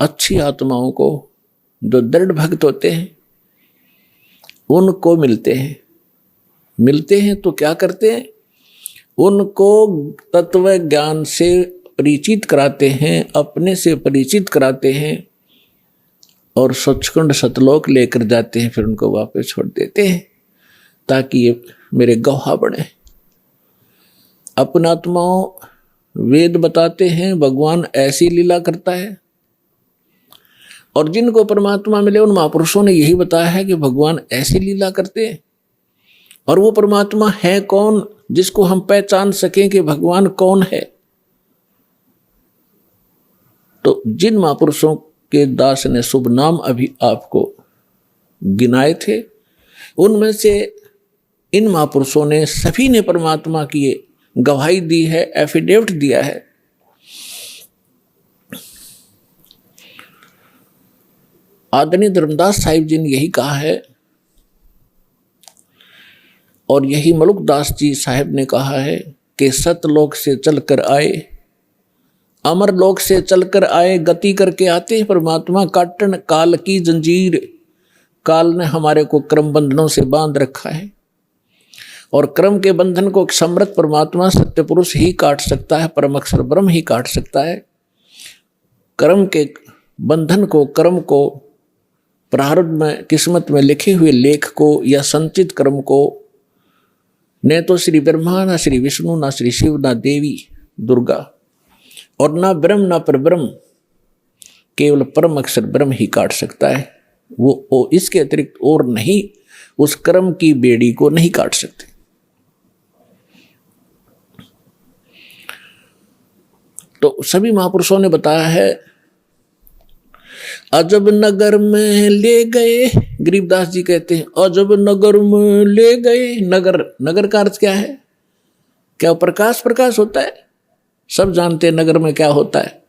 अच्छी आत्माओं को, जो दृढ़ भक्त होते हैं, उनको मिलते हैं तो क्या करते हैं? उनको तत्व ज्ञान से परिचित कराते हैं, अपने से परिचित कराते हैं और सचखंड सतलोक लेकर जाते हैं। फिर उनको वापस छोड़ देते हैं ताकि ये मेरे गवाह बने। अपने आत्माओं वेद बताते हैं भगवान ऐसी लीला करता है, और जिनको परमात्मा मिले उन महापुरुषों ने यही बताया है कि भगवान ऐसी लीला करते हैं। और वो परमात्मा है कौन जिसको हम पहचान सकें कि भगवान कौन है? तो जिन महापुरुषों के दास ने शुभ नाम अभी आपको गिनाए थे, उनमें से इन महापुरुषों ने सभी ने परमात्मा की गवाही दी है, एफिडेविट दिया है। आदरणीय धर्मदास साहिब जी ने यही कहा है, और यही मलुकदास जी साहिब ने कहा है कि सतलोक से चलकर आए, अमर लोक से चलकर आए, गति करके आते हैं परमात्मा। काटन काल की जंजीर, काल ने हमारे को क्रम बंधनों से बांध रखा है, और क्रम के बंधन को समर्थ परमात्मा सत्य पुरुष ही काट सकता है, परम अक्षर ब्रह्म ही काट सकता है। कर्म के बंधन को, कर्म को, प्रारब्ध में किस्मत में लिखे हुए लेख को या संचित कर्म को न तो श्री ब्रह्मा, ना श्री विष्णु, ना श्री शिव, ना देवी दुर्गा, और ना ब्रह्म ना परब्रह्म, केवल परम अक्षर ब्रह्म ही काट सकता है। वो इसके अतिरिक्त और नहीं उस कर्म की बेड़ी को नहीं काट सकते। तो सभी महापुरुषों ने बताया है। अजब नगर में ले गए, गरीबदास जी कहते हैं अजब नगर में ले गए। नगर, नगर का अर्थ क्या है? क्या प्रकाश प्रकाश होता है? सब जानते हैं नगर में क्या होता है।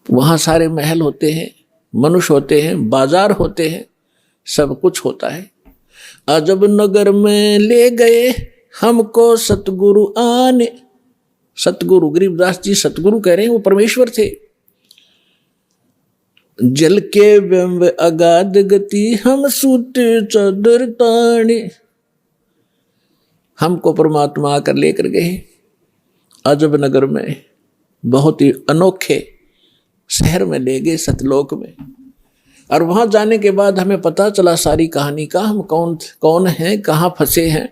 वहां सारे महल होते हैं, मनुष्य होते हैं, बाजार होते हैं, सब कुछ होता है। अजब नगर में ले गए हमको सतगुरु आने। सतगुरु, गरीबदास जी सतगुरु कह रहे हैं, वो परमेश्वर थे। जल के बिंब अगाध गति हम सूते चादर ताने। हमको परमात्मा आकर लेकर गए अजब नगर में, बहुत ही अनोखे शहर में ले गए, सतलोक में। और वहां जाने के बाद हमें पता चला सारी कहानी का, हम कौन हैं, कहाँ फंसे हैं,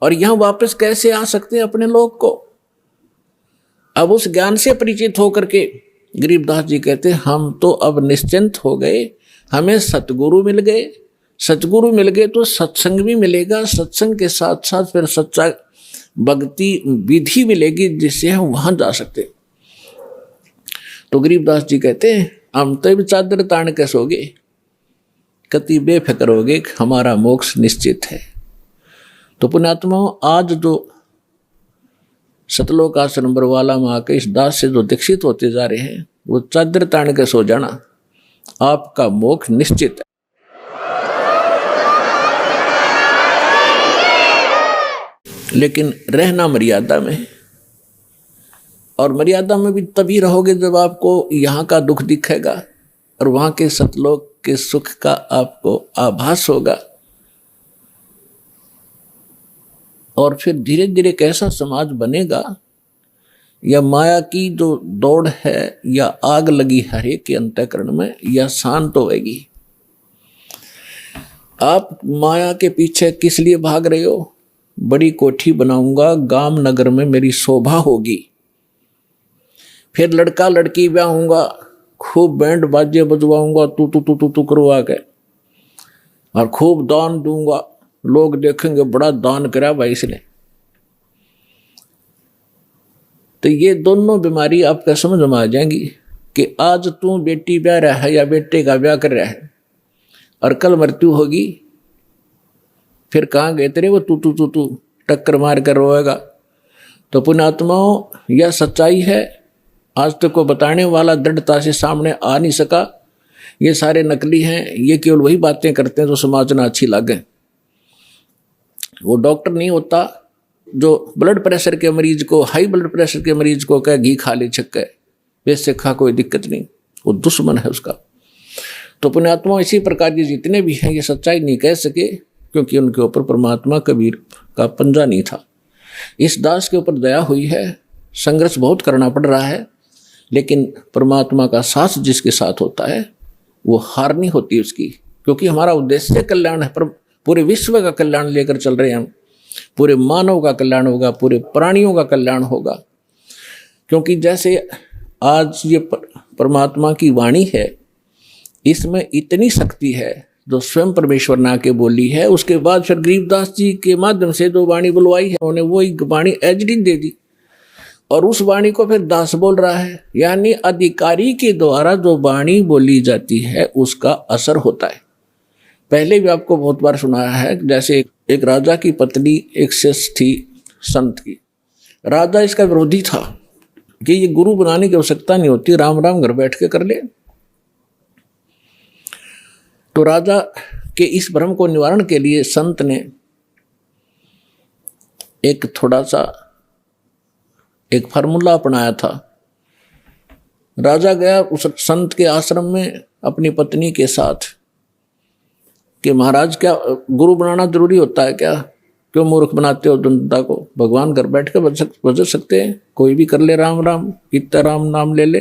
और यहां वापस कैसे आ सकते हैं अपने लोक को। अब उस ज्ञान से परिचित होकर के गरीबदास जी कहते हैं हम तो अब निश्चिंत हो गए, हमें सतगुरु मिल गए। सतगुरु मिल गए तो सत्संग भी मिलेगा, सत्संग के साथ साथ फिर सच्चा भक्ति विधि मिलेगी जिससे हम वहां जा सकते। तो गरीबदास जी कहते हैं हम तो भी चादर तान के सोगे, कति बेफिक्र होगे, हमारा मोक्ष निश्चित है। तो पुण्यात्माओं, आज जो सतलोक आश्रम बरवाला में आके इस दास से जो दीक्षित होते जा रहे हैं, वो चादर तान के सो जाना, आपका मोक्ष निश्चित है। लेकिन रहना मर्यादा में, और मर्यादा में भी तभी रहोगे जब आपको यहाँ का दुख दिखेगा और वहाँ के सतलोक के सुख का आपको आभास होगा। और फिर धीरे धीरे कैसा समाज बनेगा, या माया की जो दौड़ है या आग लगी हर एक के अंतःकरण में, या शांत होएगी। आप माया के पीछे किस लिए भाग रहे हो? बड़ी कोठी बनाऊंगा, गांव नगर में मेरी शोभा होगी, फिर लड़का लड़की ब्याहूंगा, खूब बैंड बाजे बजवाऊंगा, तू तू तू तू तू करवा के, और खूब दान दूंगा, लोग देखेंगे बड़ा दान करा भाई इसने। तो ये दोनों बीमारी आपका समझ में आ जाएंगी कि आज तू बेटी ब्याह रहा है या बेटे का ब्याह कर रहा है, और कल मृत्यु होगी, फिर कहाँ गए तेरे वो तू तू तू तू टक्कर मार कर रोएगा। तो पुण्यात्माओं, यह सच्चाई है। आज तक को बताने वाला दृढ़ता से सामने आ नहीं सका। ये सारे नकली हैं, ये केवल वही बातें करते हैं जो समाज में अच्छी लगे। वो डॉक्टर नहीं होता जो ब्लड प्रेशर के मरीज को, हाई ब्लड प्रेशर के मरीज को कहे घी खा ले छक्के, वैसे खा कोई दिक्कत नहीं। वो दुश्मन है उसका। तो पुण्यात्मा इसी प्रकार के जितने भी हैं ये सच्चाई नहीं कह सके, क्योंकि उनके ऊपर परमात्मा कबीर का पंजा नहीं था। इस दास के ऊपर दया हुई है, संघर्ष बहुत करना पड़ रहा है, लेकिन परमात्मा का साथ जिसके साथ होता है वो हार नहीं होती उसकी, क्योंकि हमारा उद्देश्य कल्याण है। पर पूरे विश्व का कल्याण लेकर चल रहे हैं हम, पूरे मानव का कल्याण होगा, पूरे प्राणियों का कल्याण होगा। क्योंकि जैसे आज ये परमात्मा की वाणी है, इसमें इतनी शक्ति है जो स्वयं परमेश्वर ने आके बोली है। उसके बाद फिर गरीबदास जी के माध्यम से जो वाणी बुलवाई है उन्होंने वही वाणी एचडी दे दी, और उस वाणी को फिर दास बोल रहा है। यानी अधिकारी के द्वारा जो वाणी बोली जाती है उसका असर होता है। पहले भी आपको बहुत बार सुनाया है, जैसे एक राजा की पत्नी एक शिष्य थी संत की। राजा इसका विरोधी था कि ये गुरु बनाने की आवश्यकता नहीं होती, राम राम घर बैठ के कर ले। तो राजा के इस भ्रम को निवारण के लिए संत ने एक थोड़ा सा एक फार्मूला अपनाया था। राजा गया उस संत के आश्रम में अपनी पत्नी के साथ कि महाराज क्या गुरु बनाना जरूरी होता है क्या? क्यों मूर्ख बनाते हो जनता को? भगवान घर बैठ के बज सकते हैं, कोई भी कर ले राम राम, इतना राम नाम ले ले।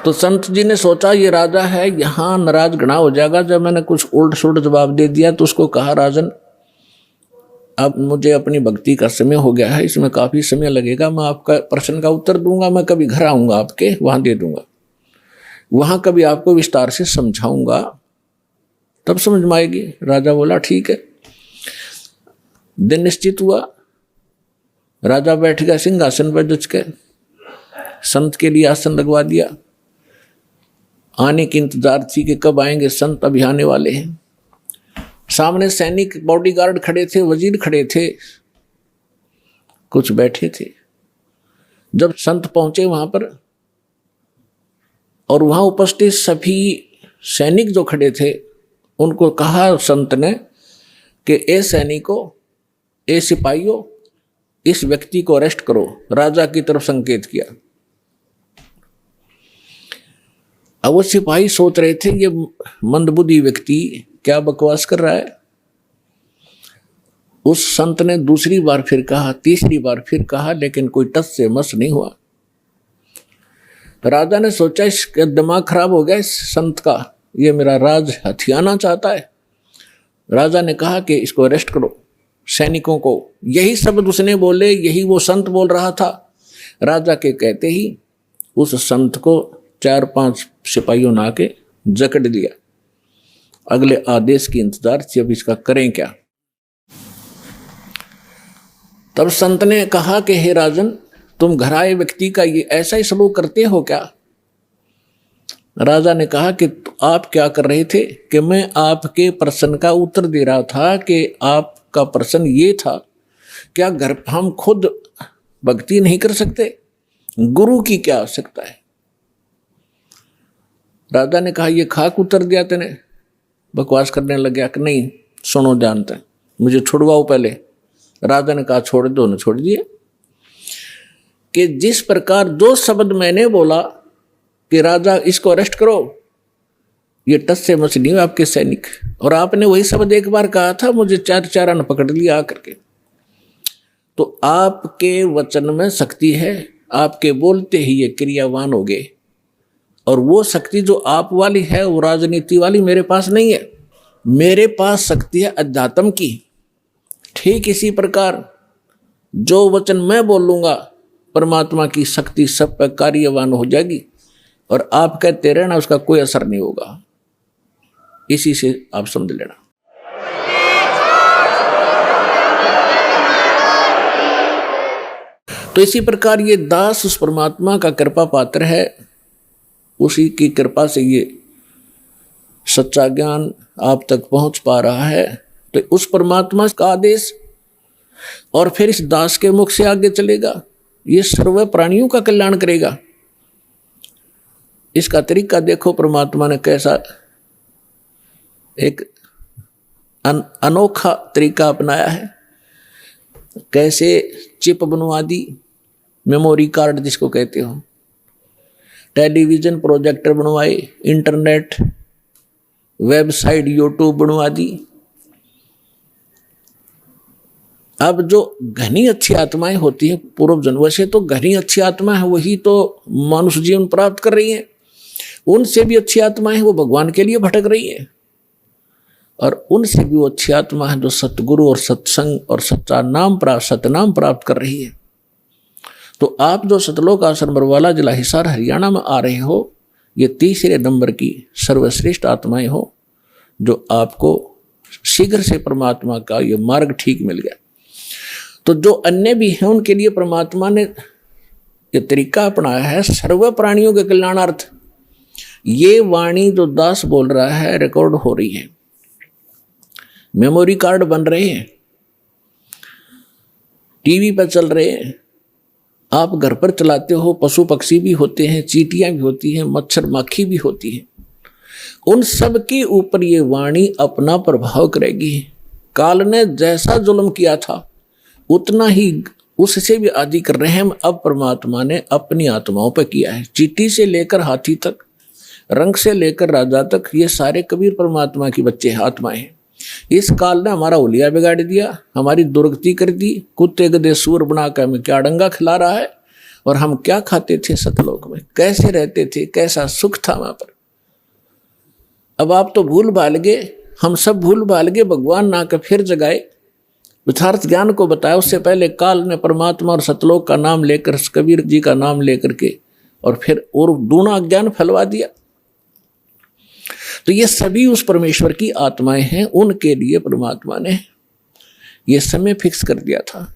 तो संत जी ने सोचा ये राजा है, यहाँ नाराज घना हो जाएगा। जब मैंने कुछ उल्ट सुल्ट जवाब दे दिया तो उसको कहा, राजन अब मुझे अपनी भक्ति का समय हो गया है, इसमें काफ़ी समय लगेगा, मैं आपका प्रश्न का उत्तर दूंगा, मैं कभी घर आऊँगा आपके वहाँ दे दूंगा, वहाँ कभी आपको विस्तार से समझाऊंगा, तब समझ में आएगी। राजा बोला ठीक है। दिन निश्चित हुआ, राजा बैठ गया सिंहासन पर जच के, संत के लिए आसन लगवा दिया। आने की इंतजार थी कि कब आएंगे संत, अभी आने वाले हैं। सामने सैनिक बॉडीगार्ड खड़े थे, वजीर खड़े थे, कुछ बैठे थे। जब संत पहुंचे वहां पर और वहां उपस्थित सभी सैनिक जो खड़े थे उनको कहा संत ने कि ए सैनिकों, ए सिपाहियों, इस व्यक्ति को अरेस्ट करो। राजा की तरफ संकेत किया। अब वो सिपाही सोच रहे थे ये मंदबुद्धि व्यक्ति क्या बकवास कर रहा है। उस संत ने दूसरी बार फिर कहा, तीसरी बार फिर कहा, लेकिन कोई टस से मस नहीं हुआ। राजा ने सोचा इसका दिमाग खराब हो गया इस संत का, ये मेरा राज हथियाना चाहता है। राजा ने कहा कि इसको अरेस्ट करो, सैनिकों को। यही शब्द उसने बोले, यही वो संत बोल रहा था। राजा के कहते ही उस संत को 4-5 सिपाहियों ने आके जकड़ दिया। अगले आदेश की इंतजार थी, अब इसका करें क्या। तब संत ने कहा कि हे राजन, तुम घर आए व्यक्ति का ये ऐसा ही सलूक करते हो क्या? राजा ने कहा कि आप क्या कर रहे थे? कि मैं आपके प्रश्न का उत्तर दे रहा था कि आपका प्रश्न ये था, क्या घर हम खुद भक्ति नहीं कर सकते? गुरु की क्या आवश्यकता है? राजा ने कहा ये खाक उत्तर दिया तेने, बकवास करने लग गया कि नहीं सुनो जानते हैं, मुझे छुड़वाओ पहले। राजा ने कहा छोड़ दो, न छोड़ दिए। कि जिस प्रकार जो शब्द मैंने बोला कि राजा इसको अरेस्ट करो, ये टस से मस नहीं हुआ आपके सैनिक, और आपने वही शब्द एक बार कहा था, मुझे 4 आना पकड़ लिया आकर के। तो आपके वचन में शक्ति है, आपके बोलते ही ये क्रियावान हो गए, और वो शक्ति जो आप वाली है वो राजनीति वाली मेरे पास नहीं है। मेरे पास शक्ति है अध्यात्म की। ठीक इसी प्रकार जो वचन मैं बोलूँगा परमात्मा की शक्ति सब पर कार्यवान हो जाएगी, और आप कहते रहना उसका कोई असर नहीं होगा। इसी से आप समझ लेना। तो इसी प्रकार ये दास उस परमात्मा का कृपा पात्र है, उसी की कृपा से ये सच्चा ज्ञान आप तक पहुंच पा रहा है। तो उस परमात्मा का आदेश और फिर इस दास के मुख से आगे चलेगा, ये सर्व प्राणियों का कल्याण करेगा। इसका तरीका देखो, परमात्मा ने कैसा एक अनोखा तरीका अपनाया है। कैसे चिप बनवा दी, मेमोरी कार्ड जिसको कहते हो, टेलीविजन प्रोजेक्टर बनवाए, इंटरनेट, वेबसाइट, यूट्यूब बनवा दी। अब जो घनी अच्छी आत्माएं होती हैं पूर्व जन्मों से, तो घनी अच्छी आत्मा है वही तो मनुष्य जीवन प्राप्त कर रही हैं। उनसे भी अच्छी आत्माएं वो भगवान के लिए भटक रही हैं, और उनसे भी वो अच्छी आत्मा है जो सतगुरु और सत्संग और सच्चा नाम प्राप्त, सतनाम प्राप्त कर रही है। तो आप जो सतलोक आश्रम बरवाला जिला हिसार हरियाणा में आ रहे हो, ये तीसरे नंबर की सर्वश्रेष्ठ आत्माएं हो, जो आपको शीघ्र से परमात्मा का ये मार्ग ठीक मिल गया। तो जो अन्य भी हैं उनके लिए परमात्मा ने ये तरीका अपनाया है सर्व प्राणियों के कल्याणार्थ। ये वाणी जो दास बोल रहा है रिकॉर्ड हो रही है, मेमोरी कार्ड बन रहे हैं, टीवी पर चल रहे हैं, आप घर पर चलाते हो, पशु पक्षी भी होते हैं, चींटियां भी होती हैं, मच्छर माखी भी होती हैं, उन सब के ऊपर ये वाणी अपना प्रभाव करेगी। काल ने जैसा जुल्म किया था उतना ही उससे भी अधिक रहम अब परमात्मा ने अपनी आत्माओं पर किया है। चींटी से लेकर हाथी तक, रंग से लेकर राजा तक, ये सारे कबीर परमात्मा के बच्चे आत्माएं हैं। इस काल ने हमारा हुलिया बिगाड़ दिया, हमारी दुर्गति कर दी, कुत्ते गधे सूर बनाकर हमें क्या डंगा खिला रहा है, और हम क्या खाते थे सतलोक में, कैसे रहते थे, कैसा सुख था वहां पर। अब आप तो भूल भाल गए, हम सब भूल भाल गए, भगवान ना कर फिर जगाए, यथार्थ ज्ञान को बताया। उससे पहले काल ने परमात्मा और सतलोक का नाम लेकर, कबीर जी का नाम लेकर के, और फिर और दूना ज्ञान फैलवा दिया। तो ये सभी उस परमेश्वर की आत्माएं हैं, उनके लिए परमात्मा ने ये समय फिक्स कर दिया था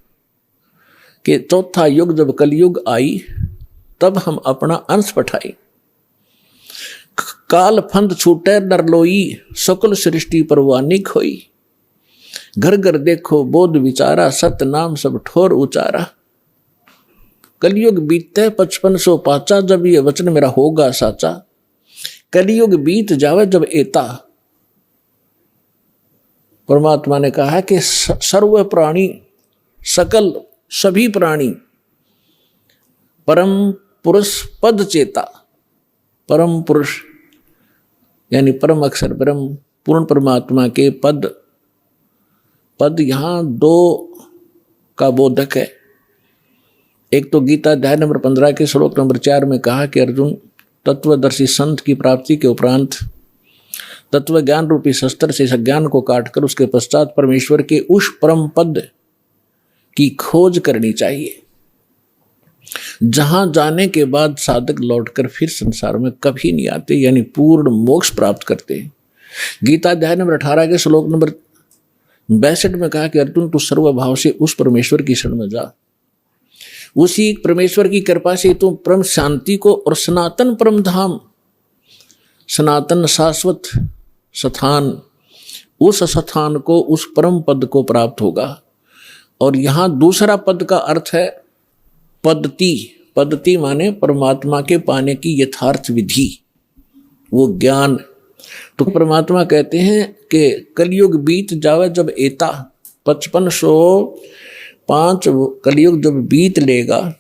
कि चौथा युग जब कलयुग आई तब हम अपना अंश पठाई। काल फंद छूटे नरलोई, सकल सृष्टि परवानिक होई। घर घर देखो बोध विचारा, सत नाम सब ठोर उचारा। कलयुग बीते 5500 पाचा, जब ये वचन मेरा होगा साचा। कलयुग बीत जावे जब एता। परमात्मा ने कहा है कि सर्व प्राणी, सकल सभी प्राणी परम पुरुष पद चेता। परम पुरुष यानी परम अक्षर ब्रह्म पूर्ण परमात्मा के पद, पद यहां दो का बोधक है। एक तो गीता अध्याय नंबर 15 के श्लोक नंबर 4 में कहा कि अर्जुन, तत्वदर्शी संत की प्राप्ति के उपरांत तत्व ज्ञान रूपी शस्त्र से ज्ञान को काटकर उसके पश्चात परमेश्वर के उस परम पद की खोज करनी चाहिए, जहां जाने के बाद साधक लौटकर फिर संसार में कभी नहीं आते, यानी पूर्ण मोक्ष प्राप्त करते हैं। गीता अध्याय नंबर 18 के श्लोक नंबर 62 में कहा कि अर्जुन, तू सर्वभाव से उस परमेश्वर की शरण में जा। उसी परमेश्वर की कृपा से तुम परम शांति को और सनातन परम धाम, सनातन शाश्वत स्थान, उस स्थान को, उस परम पद को प्राप्त होगा। और यहां दूसरा पद का अर्थ है पद्धति। पद्धति माने परमात्मा के पाने की यथार्थ विधि, वो ज्ञान। तो परमात्मा कहते हैं कि कलयुग बीत जावे जब एता, 5505 कलयुग जब बीत लेगा,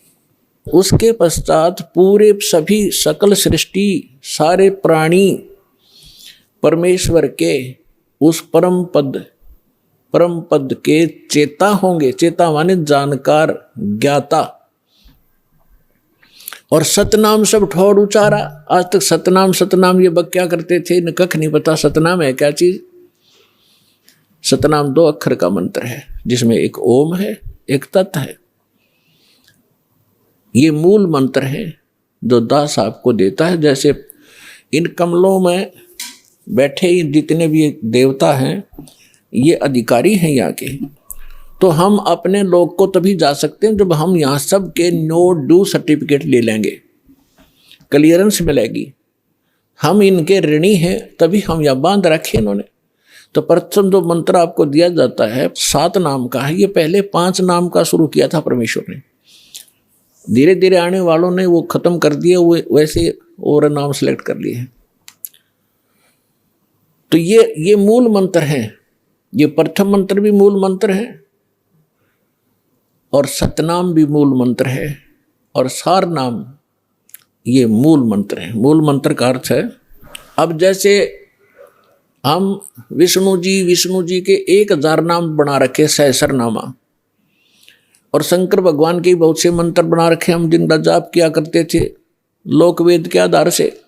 उसके पश्चात पूरे सभी सकल सृष्टि, सारे प्राणी परमेश्वर के उस परम पद के चेता होंगे। चेता माने जानकार, ज्ञाता। और सतनाम सब ठोर उचारा। आज तक सतनाम ये बक्या करते थे, न कख नहीं पता सतनाम है क्या चीज। सतनाम 2 अक्षर का मंत्र है, जिसमें एक ओम है, एक तत् है। ये मूल मंत्र है जो दास आपको देता है। जैसे इन कमलों में बैठे जितने भी देवता हैं, ये अधिकारी हैं यहाँ के। तो हम अपने लोग को तभी जा सकते हैं जब हम यहाँ सब के नो ड्यू सर्टिफिकेट ले लेंगे, क्लियरेंस मिलेगी। हम इनके ऋणी हैं, तभी हम यहाँ बांध रखे इन्होंने। तो प्रथम जो मंत्र आपको दिया जाता है 7 नाम का है। ये पहले 5 नाम का शुरू किया था परमेश्वर ने, धीरे धीरे आने वालों ने वो खत्म कर दिए, वो वैसे और नाम सेलेक्ट कर लिए। तो ये मूल मंत्र है। ये प्रथम मंत्र भी मूल मंत्र है, और सतनाम भी मूल मंत्र है, और सार नाम ये मूल मंत्र है। मूल मंत्र का अर्थ है, अब जैसे हम विष्णु जी के 1000 नाम बना रखे, सहस्रनामा, और शंकर भगवान के बहुत से मंत्र बना रखे हम, जिनका जाप किया करते थे लोक वेद के आधार से।